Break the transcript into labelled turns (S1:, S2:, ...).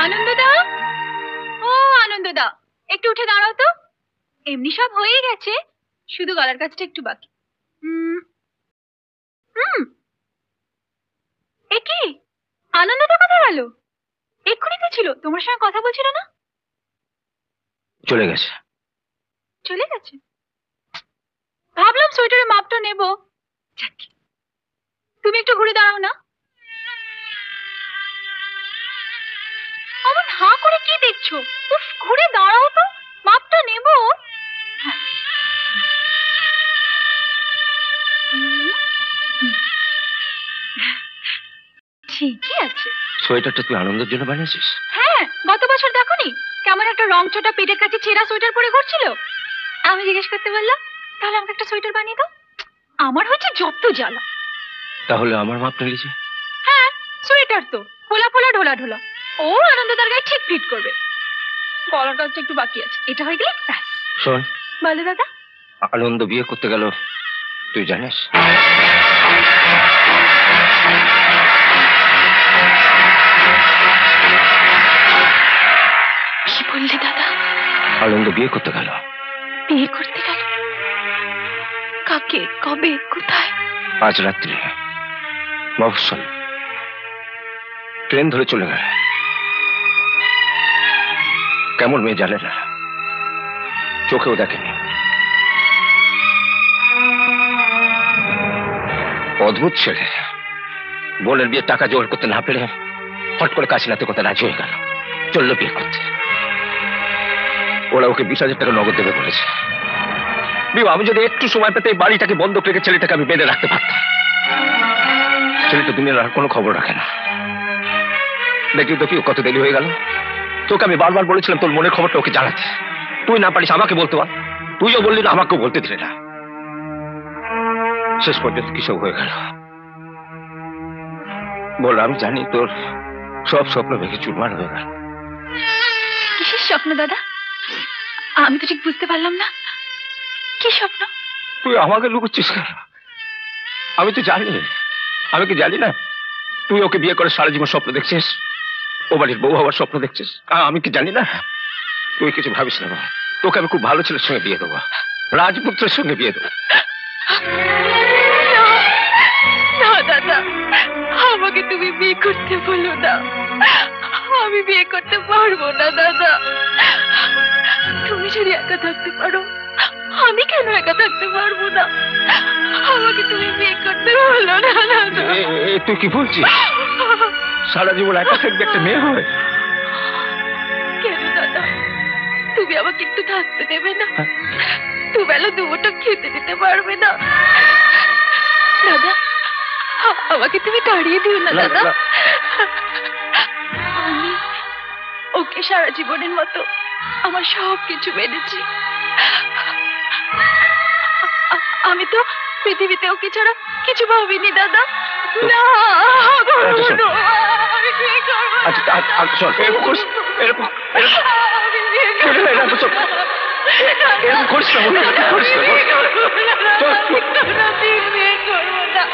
S1: আনন্দদা, ও আনন্দদা, একটু উঠে দাঁড়াও তো। এমনি সব হয়েই গেছে, শুধু গলার কাজটা একটু বাকি। এ কি আনন্দদা কোথায় গেল? এক্ষুনি তো ছিল, তোমার সঙ্গে কথা বলছিল না?
S2: চলে গেছে।
S1: চলে গেছে? ভাবলাম সোয়েটারের মাপটা নেব। তুমি একটু ঘুরে দাঁড়াও না। অমন হাঁ করে কি দেখছো? উফ, ঘুরে দাঁড়াও তো, মাপটা নেব। ঠিকই আছে।
S2: সোয়েটারটা তুই আনন্দের জন্য বানিয়েছিস?
S1: হ্যাঁ, গত বছর দেখোনি কেমন একটা রংচটা পেটের কাছে ছেঁড়া সোয়েটার পরে ঘুরছিল? আমি জিজ্ঞেস করতে বললাম, তাহলে আমাকে একটা সোয়েটার বানিয়ে দাও। আমার হচ্ছে যত জ্বালা।
S2: তাহলে আমার মাপ নিলি যে?
S1: হ্যাঁ, সোয়েটার তো ফোলা ফোলা ঢোলা ঢোলা, ও আনন্দদার গায়ে ঠিক ফিট করবে। গলার কাজটা একটু বাকি আছে, এটা হয়ে গেলে ব্যাস।
S2: শোন,
S1: বলো দাদা।
S2: আনন্দ বিয়ে করতে গেল, তুই জানিস?
S1: কি বললে দাদা?
S2: আনন্দ বিয়ে করতে গেল।
S1: বিয়ে করতে গেল? কাকে, কবে, কোথায়?
S2: আজ রাত্রি মফস্বল, ট্রেন ধরে চলে গেল। কেমন মেয়ে জানে না, চোখেও দেখেনি। অদ্ভুত ছেলে। বোনের বিয়ে টাকা জোগাড় করতে না পেরে হট করে কাশিনাথের কথা রাজি হয়ে গেল, চললো বিয়ে করতে। ওরা ওকে 20,000 টাকা নগদ দেবে বলেছে। আমি যদি একটু সময় পেতে বাড়িটাকে বন্ধক রেখে ছেলেটাকে আমি বেঁধে রাখতে পারতাম। ছেলেটা দুনিয়ার আর কোনো খবর রাখে না। দেখি তো কি কত দেরি হয়ে গেল। তোকে আমি বারবার বলেছিলাম তোর মনের খবরটা ওকে জানাতে, তুই না পারিস আমাকে বলতে পার। তুইও বললি না, আমাকেও বলতে দিলে না। শেষ পর্যন্ত কিসব হয়ে গেল বল। আমি জানি তোর সব স্বপ্ন ভেঙে চুরমার হয়ে গেল।
S1: কিসের স্বপ্ন দাদা? আমি তো ঠিক বুঝতে পারলাম না, কি স্বপ্ন?
S2: তুই আমাকে লুকোচ্ছিস কেন? আমি তো জানি। আমি কি জানি না তুই ওকে বিয়ে করে সারা জীবন স্বপ্ন দেখছিস, ও বাড়ির বউ হওয়ার স্বপ্ন দেখছিস? আমি কি জানি না? তুই কিছু ভাবিস না। তোকে আমি খুব ভালো ছেলের সঙ্গে বিয়ে দেবো, রাজপুত্রের সঙ্গে বিয়ে দেবো।
S1: না দাদা, আমাকে তুমি বিয়ে করতে বলো না। আমি বিয়ে করতে পারবো না দাদা। তুমি যদি একা থাকতে পারো, আমি কেন একা থাকতে পারবো না? আমাকে তুমি বিয়ে করতে বলো না দাদা।
S2: তুই কি বলছিস? সারা জীবন একা থাকবে একটা মেয়ে হয়?
S1: কেন দাদা, তুমি আমাকে একটু থাকতে দেবে না? দুবেলা দুমুঠো খেতে দিতে পারবে না? দাদা, আমাকে তুমি তাড়িয়ে দিও না দাদা। আমি ওকে সারা জীবনের মতো আমার সব কিছু মেনেছি। আমি তো পৃথিবীতে ওকে ছাড়া কিছু ভাবিনি দাদা। না, আমি বিয়ে করবো না।